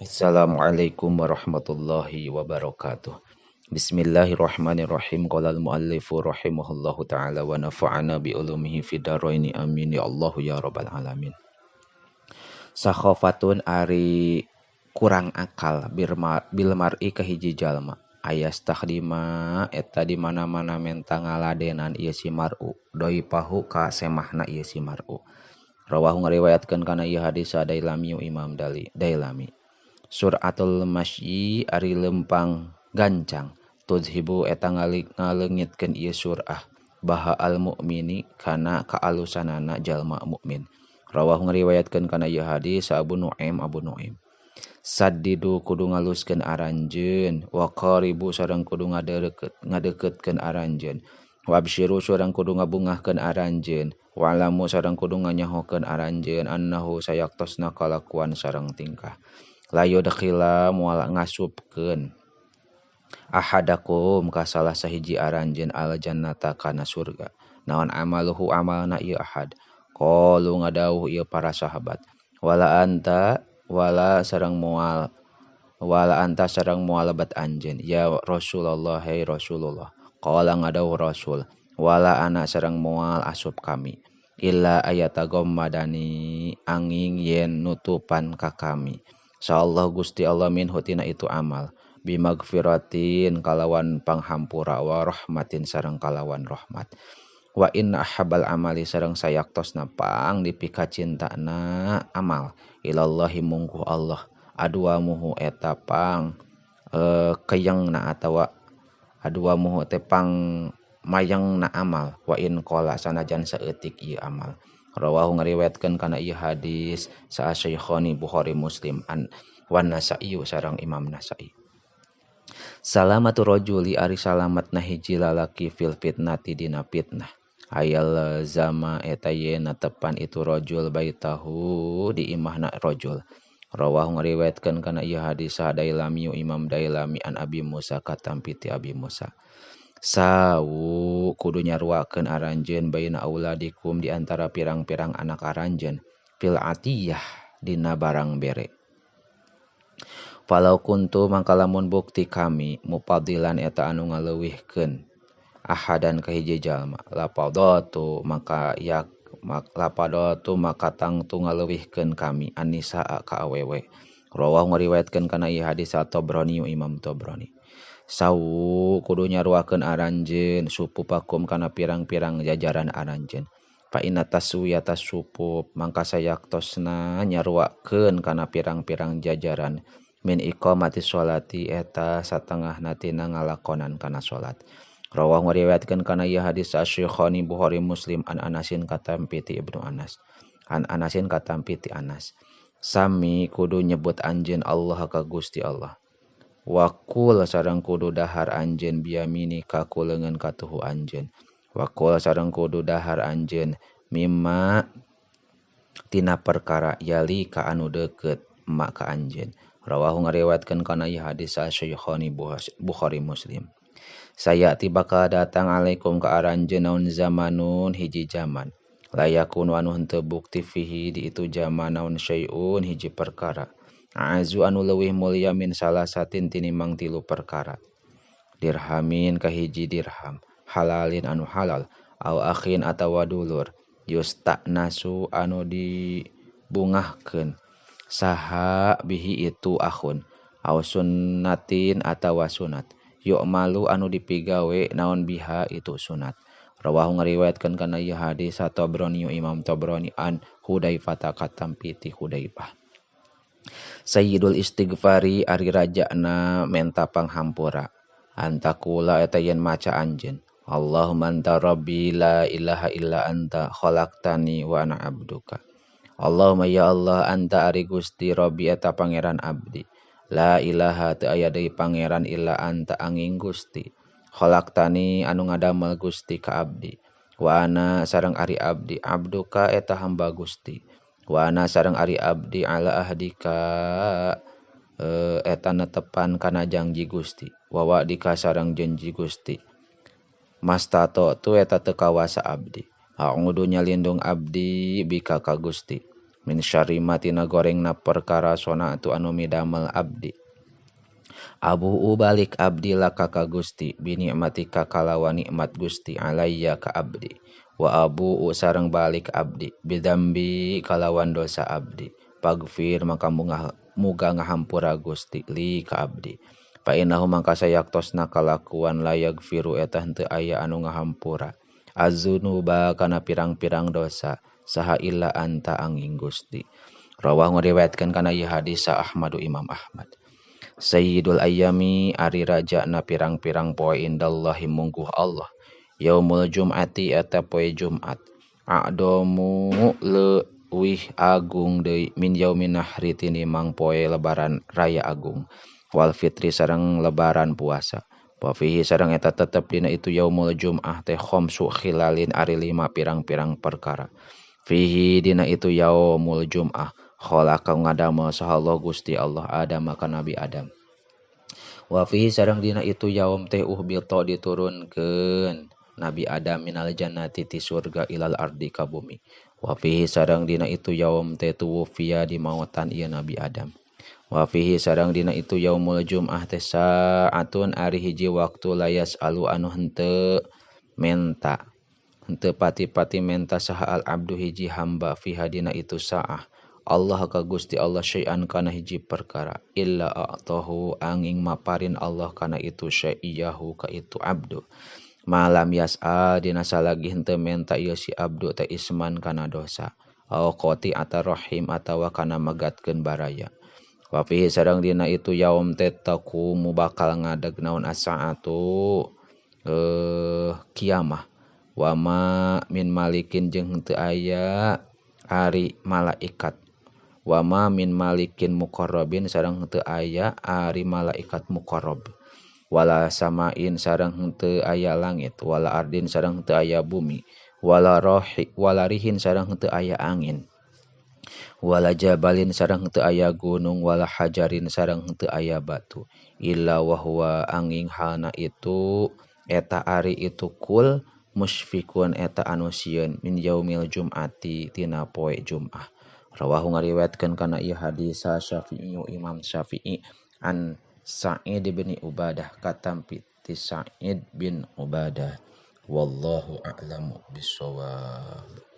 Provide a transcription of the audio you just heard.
Assalamualaikum warahmatullahi wabarakatuh. Bismillahirrahmanirrahim. Qala al-muallifu rahimahullahu taala wa nafa'ana bi ulumihi fid dharaini amin ya Allah ya rabbal alamin. Sakhafatun ari kurang akal bil mar'i ka hiji jalma. Ayas takhdima eta di mana-mana mentang ngaladenan ieu si mar'u. Doi pahu ka semahna ieu si mar'u. Rawahu ngariwayatkeun kana ieu hadis Dailami Imam Dailami. Suratul masyi ari lempang gancang tuzhibu eta ngaleungitkeun ieu surah baha al mukmini kana kaalusanana jalma mukmin. Rawahu ngariwayatkeun kana ieu hadis Abu Nuaim. Saddidu kudu ngaluskeun aranjeun wa qaribu sareng kudu ngadeukeutkeun aranjeun. Wabsyiru sareng kudu ngabungahkeun aranjeun. Wa'lamu sareng kudu nganyahokeun aranjeun annahu sayaktosna kalakuan sareng tingkah. Layu dakhila mual ngasupkeun ahadakum ka salah sahiji aranjeun al jannata kana surga. Naon amaluhu amalna ieu ahad. Qalu ngadawuh ieu para sahabat. Wala anta sareng mual lebat anjeun. Ya Rasulullah hai Rasulullah. Qala ngadawuh Rasul. Wala ana sareng mual asup kami. Illa ayatagommadani angin yen nutupan ka kami. Insyaallah Gusti Allah min hutina itu amal bimagfiratin kalawan panghampura wa rahmatin sareng kalawan rahmat wa inna ahabal amali sareng sayaktosna pang dipika cintana amal ilallahi mungguh Allah aduamuhu eta pang keyengna atawa aduamuhu teh pang mayengna amal wa in qala sanajan saeutik ieu amal. Rawahu ngariwayatkeun kana ieu hadis sa Syekhani Bukhari Muslim wan Nasa'i sareng Imam Nasa'i. Salamatu rajuli ari salamatna hiji lalaki fil fitnati dina fitnah. Ayal zama eta yeuna tepan itu rajul baitahu di imahna rajul. Rawahu ngariwayatkeun kana ieu hadis sa Dailami Imam Dailami an Abi Musa katampi ti Abi Musa. Sawu kudu nyaruakeun aranjeun baina auladikum di antara pirang-pirang anak aranjeun fil atiyah dina barang bere. Falau kuntu mangka lamun bukti kami mupadilan eta anu ngaleuwihkeun ahadan ka hiji jalma lapadatu maka tangtu ngaleuwihkeun kami anisa ka awewe. Rawahu ngariwayatkeun kana ieu hadis At-Tabrani Imam Tabrani. Sawu kudu nyaruakeun aranjeun supupakum kana pirang-pirang jajaran aranjeun. Fa inna taswiyata supub mangka sayaktosna nyaruakeun kana pirang-pirang jajaran min iqamati sholati eta satengahna tina ngalakonan kana salat. Rawahu ngariwayatkeun kana ieu hadis Syekhani Bukhari Muslim an Anasin katampi ti Ibnu Anas. An Anasin katampi ti Anas. Sami kudu nyebut anjeun Allah ka Gusti Allah. Wakul sareng kudu dahar anjeun biyamini ka kuleungeun katuhu anjeun. Wakul sareng kudu dahar anjeun mimma tina perkara yali ka anu deukeut mak ka anjeun. Rawahu ngariwayatkeun kana ieu hadis Syekhani Bukhari Muslim. Saya bakal datang alaikum ka aranjeun naun zamanun hiji zaman. Layakun anu henteu bukti fihi di itu zaman naun syai'un hiji perkara. Azu anu leuwih mulya min salah satin tinimang tilu perkara. Dirhamin kahiji dirham, halalin anu halal, au akhin atawa dulur, yusta'nasu anu dibungahkeun. Saha bihi itu akhun, au sunnatin atawa sunat. Yuk malu anu dipigawe naon biha itu sunat. Rawahu ngariwayatkeun kana ieu hadis At-Tabrani Imam Tabrani an Hudzaifah katampi ti Hudzaifah. Sayyidul istighfari ari rajana menta panghampura. Antakula eta yen maca anjeun. Allahumma anta rabbi la ilaha illa anta khalaqtani wa ana abduka. Allahumma ya Allah anta ari Gusti rabbi eta pangeran abdi. La ilaha teu aya deui pangeran illa anta angin Gusti. Khalaqtani anu ngadamel Gusti ka abdi. Wa ana sareng ari abdi abduka eta hamba Gusti. Wa ana sareng ari abdi ala ahdika eta netepan kana janji Gusti. Wa wa'dika sareng janji Gusti. Mastato tu eta teu kawasa abdi. A'udzu nyalindung abdi bika ka Gusti. min syarri ma tina gorengna perkara sonatu anu midamel abdi. Abu balik abdi laka ka Gusti binikmatika kalawan nikmat Gusti alayya ka abdi. Wa abu sareng balik abdi bidambi kalawan dosa abdi. Pagfir maka muga ngahampura Gusti li ka abdi. Fa innahu mangka sayaktos kalakuan layag firu eta henteu aya anu ngahampura. Azunuba kana pirang-pirang dosa saha illa anta angin Gusti. Rawahu ngariwayatkeun kana ieu hadis sa Ahmadu Imam Ahmad. Sayyidul ayyami ari raja na pirang-pirang poe indallahi mungguh Allah. Yaumul jum'ati eta poe Jumat. A'domu leuwih agung deui min yaumin nahri tinimang poe lebaran raya agung. Wal fitri sareng lebaran puasa. Wa fihi sareng eta tetep dina itu yaumul jum'ah teh khamsu khilalin ari 5 pirang-pirang perkara. Fihi dina itu yaumul jum'ah khalaqa ngadamel saha Allah Gusti Allah Adam ka Nabi Adam. Wa fihi sareng dina itu yaum teh uhbito diturunkeun Nabi Adam minal jannati ti surga ilal ardi ka bumi. Wa fihi sareng dina itu yaum teh tuwfiya di mautan ieu Nabi Adam. Wa fihi sareng dina itu yaumul jum'ah teh saatun ari hiji waktu layas alu anu henteu menta. Henteu pati-pati menta saha al abdu hiji hamba fiha dina itu saah. Allah ka Gusti Allah syai'an kana hiji perkara illa a'tahu angin maparin Allah kana itu syai'yahu ka itu abdu. Malam yas'a dina salagi henteu menta ieu si abdu teh isman kana dosa. Au qati ata rahim atawa kana magatkeun baraya. Wa fihi sareng dina itu yaum teh taqumu bakal ngadeg naon as-saatu kiamah. Wa ma min malikin jeung henteu aya ari malaikat. Wa ma min malikin muqarrabin sareng henteu aya ari malaikat muqarrab. Wala samain sareng henteu aya langit, wala ardin sareng henteu aya bumi, wala rihin sareng henteu aya angin. Wala jabalin sareng henteu aya gunung, wala hajarin sareng henteu aya batu. Illa wa huwa angin halna itu eta ari itu kul musfikun eta anu sieun min yaumil jum'ati tina poe Jum'ah. Rawahu ngariwayatkeun kana ieu hadis Syafi'i Imam Syafi'i an Sa'id bin Ubadah katampi ti Sa'id bin Ubadah. Wallahu a'lamu bissawab.